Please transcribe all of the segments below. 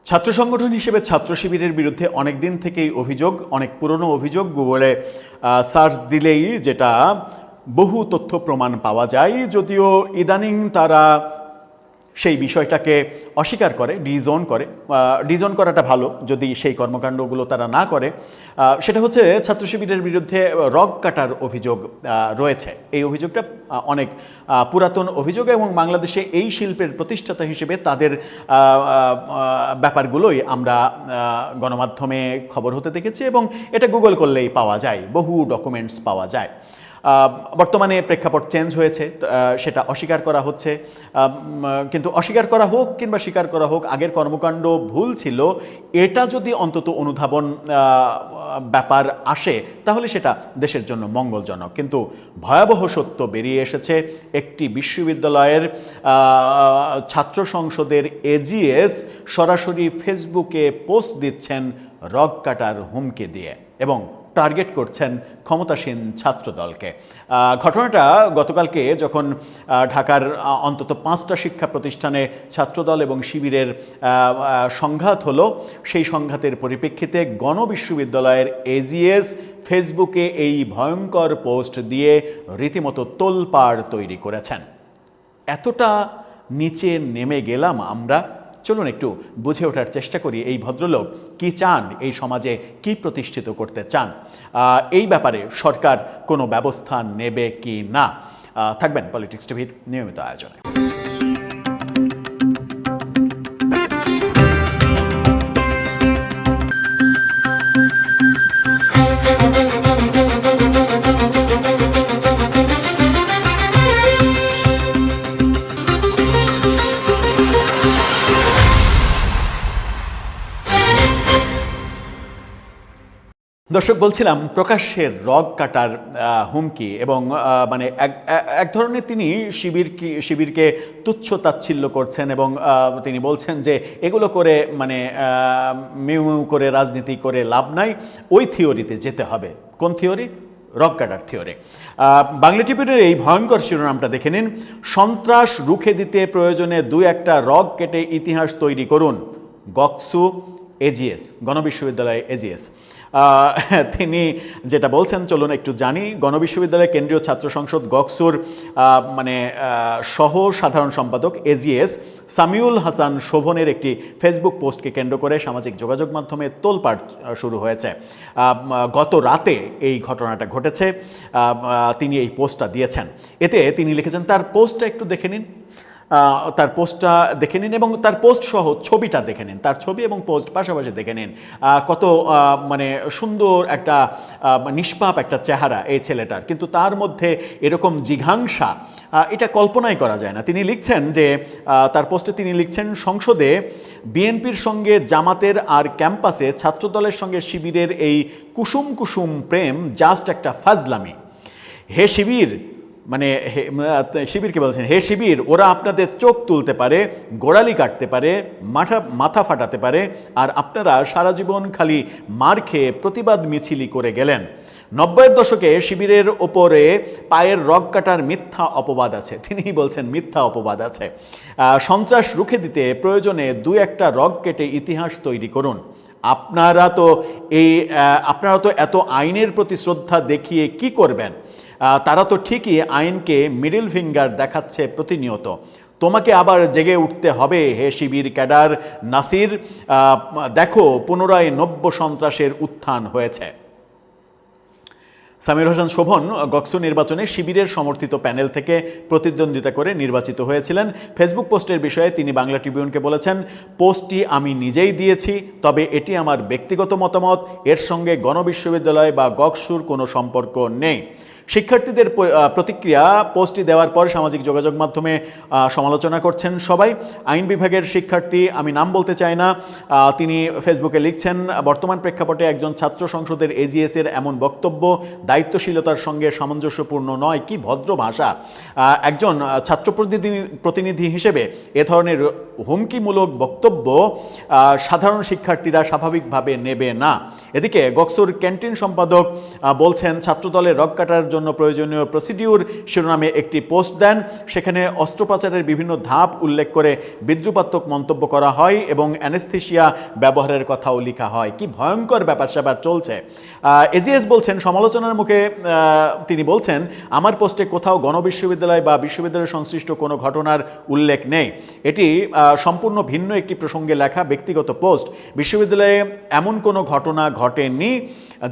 ছাত্র সংগঠন হিসেবে ছাত্র শিবিরের বিরুদ্ধে অনেক দিন থেকেই অভিযোগ, অনেক পুরনো অভিযোগ। গুগলে সার্চ দিলেই যেটা বহু তথ্য প্রমাণ পাওয়া যায়, যদিও ইদানিং তারা সেই বিষয়টাকে অস্বীকার করে, ডিজোন করাটা ভালো যদি সেই কর্মকাণ্ডগুলো তারা না করে। সেটা হচ্ছে ছাত্র শিবিরের বিরুদ্ধে রগ কাটার অভিযোগ রয়েছে। এই অভিযোগটা অনেক পুরাতন অভিযোগ এবং বাংলাদেশে এই শিল্পের প্রতিষ্ঠাতা হিসেবে তাদের ব্যাপারগুলোই আমরা গণমাধ্যমে খবর হতে দেখেছি এবং এটা গুগল করলেই পাওয়া যায়, বহু ডকুমেন্টস পাওয়া যায়। বর্তমানে প্রেক্ষাপট চেঞ্জ হয়েছে, সেটা অস্বীকার করা হচ্ছে। কিন্তু অস্বীকার করা হোক কিংবা স্বীকার করা হোক, আগের কর্মকাণ্ড ভুল ছিল এটা যদি অন্তত অনুধাবন ব্যাপার আসে তাহলে সেটা দেশের জন্য মঙ্গলজনক। কিন্তু ভয়াবহ সত্য বেরিয়ে এসেছে, একটি বিশ্ববিদ্যালয়ের ছাত্র সংসদের এজিএস সরাসরি ফেসবুকে পোস্ট দিচ্ছেন রগ কাটার হুমকি দিয়ে এবং টার্গেট করছেন ক্ষমতাসীন ছাত্রদলকে। ঘটনাটা গতকালকে যখন ঢাকার অন্তত 5টা শিক্ষা প্রতিষ্ঠানে ছাত্রদল এবং শিবিরের সংঘাত হলো, সেই সংঘাতের পরিপ্রেক্ষিতে গণবিশ্ববিদ্যালয়ের এজিএস ফেসবুকে এই ভয়ঙ্কর পোস্ট দিয়ে রীতিমতো তোলপাড় তৈরি করেছেন। এতটা নিচে নেমে গেলাম আমরা। চলুন একটু বুঝে ওঠার চেষ্টা করি এই ভদ্রলোক কি চান, এই সমাজে কি প্রতিষ্ঠিত করতে চান, এই ব্যাপারে সরকার কোনো ব্যবস্থা নেবে কি না। থাকবেন পলিটিক্স টিভির নিয়মিত আয়োজনে। দর্শক, বলছিলাম প্রকাশ্যে রগ কাটার হুমকি এবং মানে এক ধরনের তিনি শিবিরকে তুচ্ছ তাচ্ছিল্য করছেন এবং তিনি বলছেন যে এগুলো করে মানে মিউ মিউ করে রাজনীতি করে লাভ নাই, ওই থিওরিতে যেতে হবে। কোন থিওরি? রগ কাটার থিওরি। বাংলা টিভির এই ভয়ঙ্কর শিরোনামটা দেখে নিন। সন্ত্রাস রুখে দিতে প্রয়োজনে 2-1টা রগ কেটে ইতিহাস তৈরি করুন, গকসু এজিএস, গণবিশ্ববিদ্যালয় এজিএস। তিনি যেটা বলছেন চলুন একটু জানি। গণবিশ্ববিদ্যালয় কেন্দ্রীয় ছাত্র সংসদ গকসুর মানে সহ সাধারণ সম্পাদক এজিএস সামিউল হাসান শোভনের একটি ফেসবুক পোস্টকে কেন্দ্র করে সামাজিক যোগাযোগ মাধ্যমে তোলপাড় শুরু হয়েছে। গত রাতে এই ঘটনাটা ঘটেছে, তিনি এই পোস্টটা দিয়েছেন। এতে তিনি লিখেছেন, তার পোস্টটা একটু দেখে নিন, তার পোস্টটা দেখে নিন এবং তার পোস্ট সহ ছবিটা দেখে নিন, তার ছবি এবং পোস্ট পাশাপাশি দেখে নিন। কত মানে সুন্দর একটা নিষ্পাপ একটা চেহারা এই ছেলেটার, কিন্তু তার মধ্যে এরকম জিঘাংসা এটা কল্পনাই করা যায় না। তিনি লিখছেন যে তার পোস্টে তিনি লিখছেন, সংসদে বিএনপির সঙ্গে জামাতের আর ক্যাম্পাসে ছাত্রদলের সঙ্গে শিবিরের এই কুসুম কুসুম প্রেম জাস্ট একটা ফাজলামি। হে শিবির, মানে শিবিরকে বলছেন, হে শিবির, ওরা আপনাদের চোখ তুলতে পারে, গোড়ালি কাটতে পারে, মাথা ফাটাতে পারে, আর আপনারা সারা জীবন খালি মার খেয়ে প্রতিবাদ মিছিলি করে গেলেন। 90-এর দশকে শিবিরের ওপরে পায়ের রগ কাটার মিথ্যা অপবাদ আছে। তিনিই বলছেন মিথ্যা অপবাদ আছে। সন্ত্রাস রুখে দিতে প্রয়োজনে 2-1টা রগ কেটে ইতিহাস তৈরি করুন। আপনারা তো এত আইনের প্রতি শ্রদ্ধা দেখিয়ে কি করবেন? তারা তো ঠিকই আইনকে মিডল ফিঙ্গার দেখাচ্ছে প্রতিনিয়ত। তোমাকে আবার জেগে উঠতে হবে হে শিবির ক্যাডার নাসির, দেখো পুনরায় নব্য সন্ত্রাসের উত্থান হয়েছে। সামিউল হাসান শোভন গকসু নির্বাচনে শিবিরের সমর্থিত প্যানেল থেকে প্রতিদ্বন্দ্বিতা করে নির্বাচিত হয়েছিলেন। ফেসবুক পোস্টের বিষয়ে তিনি বাংলা ট্রিবিউনকে বলেছেন, পোস্টটি আমি নিজেই দিয়েছি, তবে এটি আমার ব্যক্তিগত মতামত, এর সঙ্গে গণবিশ্ববিদ্যালয় বা গকসুর কোনো সম্পর্ক নেই। শিক্ষার্থীদের প্রতিক্রিয়া পোস্টটি দেওয়ার পর সামাজিক যোগাযোগ মাধ্যমে সমালোচনা করছেন সবাই। আইন বিভাগের শিক্ষার্থী, আমি নাম বলতে চাই না, তিনি ফেসবুকে লিখছেন, বর্তমান প্রেক্ষাপটে একজন ছাত্র সংসদের এজিএসের এমন বক্তব্য দায়িত্বশীলতার সঙ্গে সামঞ্জস্যপূর্ণ নয়। কি ভদ্র ভাষা! একজন ছাত্র প্রতিনিধি হিসেবে এ ধরনের হুমকিমূলক বক্তব্য সাধারণ শিক্ষার্থীরা স্বাভাবিকভাবে নেবে না। এদিকে গকসুর ক্যান্টিন সম্পাদক বলছেন ছাত্রদলের রগ কাটার জন্য প্রয়োজনীয় প্রসিডিউর শিরোনামে একটি পোস্ট দেন। সেখানে অস্ত্রোপচারের বিভিন্ন ধাপ উল্লেখ করে বিদ্রুপাত্মক মন্তব্য করা হয় এবং অ্যানেস্থেশিয়া ব্যবহারের কথাও লেখা হয়। কি ভয়ঙ্কর ব্যাপার স্যাপার চলছে। এজিএস বলছেন, সমালোচনার মুখে তিনি বলছেন, আমার পোস্টে কোথাও গণবিশ্ববিদ্যালয় বা বিশ্ববিদ্যালয় সংশ্লিষ্ট কোনো ঘটনার উল্লেখ নেই। এটি সম্পূর্ণ ভিন্ন একটি প্রসঙ্গে লেখা ব্যক্তিগত পোস্ট। বিশ্ববিদ্যালয়ে এমন কোনো ঘটনা ঘটেনি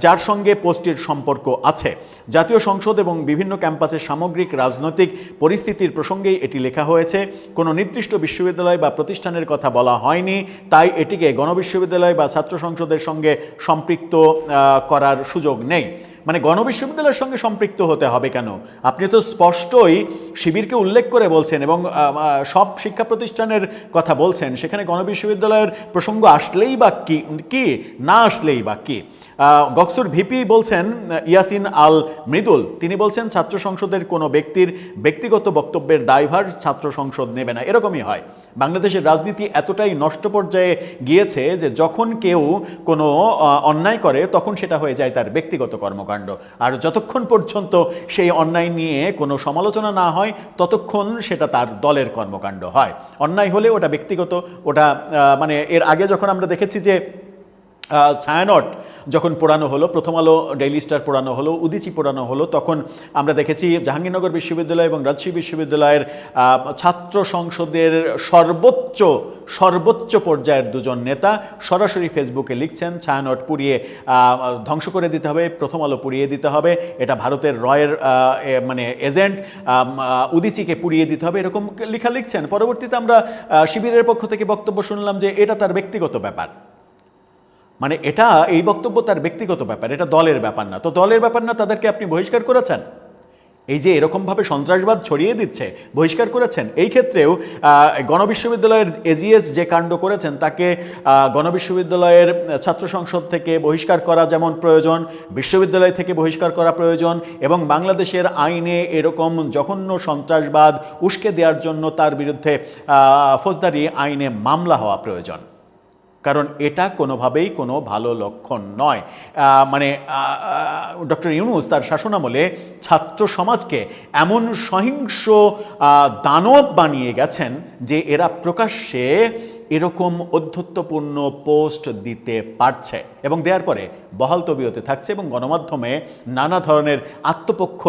যার সঙ্গে পোস্টটির সম্পর্ক আছে। জাতীয় সংসদ এবং বিভিন্ন ক্যাম্পাসের সামগ্রিক রাজনৈতিক পরিস্থিতির প্রসঙ্গেই এটি লেখা হয়েছে। কোনো নির্দিষ্ট বিশ্ববিদ্যালয় বা প্রতিষ্ঠানের কথা বলা হয়নি, তাই এটিকে গণবিশ্ববিদ্যালয় বা ছাত্র সংসদের সঙ্গে সম্পৃক্ত করার সুযোগ নেই। মানে গণবিশ্ববিদ্যালয়ের সঙ্গে সম্পৃক্ত হতে হবে কেন? আপনি তো স্পষ্টই শিবিরকে উল্লেখ করে বলছেন এবং সব শিক্ষা প্রতিষ্ঠানের কথা বলছেন, সেখানে গণবিশ্ববিদ্যালয়ের প্রসঙ্গ আসলেই বা কি না আসলেই বা কি? গকসুর ভিপি বলছেন, ইয়াসিন আল মৃদুল, তিনি বলছেন ছাত্র সংসদের কোনো ব্যক্তির ব্যক্তিগত বক্তব্যের দায়ভার ছাত্র সংসদ নেবে না। এরকমই হয়। বাংলাদেশের রাজনীতি এতটাই নষ্ট পর্যায়ে গিয়েছে যে যখন কেউ কোনো অন্যায় করে তখন সেটা হয়ে যায় তার ব্যক্তিগত কর্মকাণ্ড, আর যতক্ষণ পর্যন্ত সেই অন্যায় নিয়ে কোনো সমালোচনা না হয় ততক্ষণ সেটা তার দলের কর্মকাণ্ড হয়। অন্যায় হলে ওটা ব্যক্তিগত, ওটা মানে এর আগে যখন আমরা দেখেছি যে ছায়ানট যখন পোড়ানো হলো, প্রথম আলো, ডেইলি স্টার পোড়ানো হলো, উদীচী পোড়ানো হলো, তখন আমরা দেখেছি জাহাঙ্গীরনগর বিশ্ববিদ্যালয় এবং রাজশাহী বিশ্ববিদ্যালয়ের ছাত্র সংসদের সর্বোচ্চ পর্যায়ের দুজন নেতা সরাসরি ফেসবুকে লিখছেন ছায়ানট পুড়িয়ে ধ্বংস করে দিতে হবে, প্রথম আলো পুড়িয়ে দিতে হবে, এটা ভারতের রয়ের মানে এজেন্ট, উদীচীকে পুড়িয়ে দিতে হবে, এরকম লেখা লিখছেন। পরবর্তীতে আমরা শিবিরের পক্ষ থেকে বক্তব্য শুনলাম যে এটা তার ব্যক্তিগত ব্যাপার। মানে এই বক্তব্য তার ব্যক্তিগত ব্যাপার, এটা দলের ব্যাপার না। তো দলের ব্যাপার না, তাদেরকে আপনি বহিষ্কার করেছেন। এই যে এরকমভাবে সন্ত্রাসবাদ ছড়িয়ে দিচ্ছে, বহিষ্কার করেছেন। এই ক্ষেত্রেও গণবিশ্ববিদ্যালয়ের এজিএস যে কাণ্ড করেছেন তাকে গণবিশ্ববিদ্যালয়ের ছাত্র সংসদ থেকে বহিষ্কার করা যেমন প্রয়োজন, বিশ্ববিদ্যালয় থেকে বহিষ্কার করা প্রয়োজন, এবং বাংলাদেশের আইনে এরকম জঘন্য সন্ত্রাসবাদ উস্কে দেওয়ার জন্য তার বিরুদ্ধে ফৌজদারি আইনে মামলা হওয়া প্রয়োজন। কারণ এটা কোনোভাবেই কোনো ভালো লক্ষণ নয়। মানে ডক্টর ইউনূস তার শাসনামলে ছাত্র সমাজকে এমন সহিংস দানব বানিয়ে গেছেন যে এরা প্রকাশ্যে এরকম অধ্যত্বপূর্ণ পোস্ট দিতে পারছে এবং দেওয়ার পরে বহাল তবিয়তে থাকছে এবং গণমাধ্যমে নানা ধরনের আত্মপক্ষ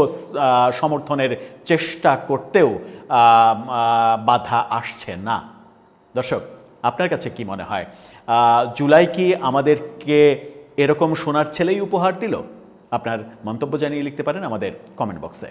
সমর্থনের চেষ্টা করতেও বাধা আসছে না। দর্শক, আপনার কাছে কি মনে হয়, জুলাই কি আমাদেরকে এরকম সোনার ছেলেই উপহার দিল? আপনার মন্তব্য জানিয়ে লিখতে পারেন আমাদের কমেন্ট বক্সে।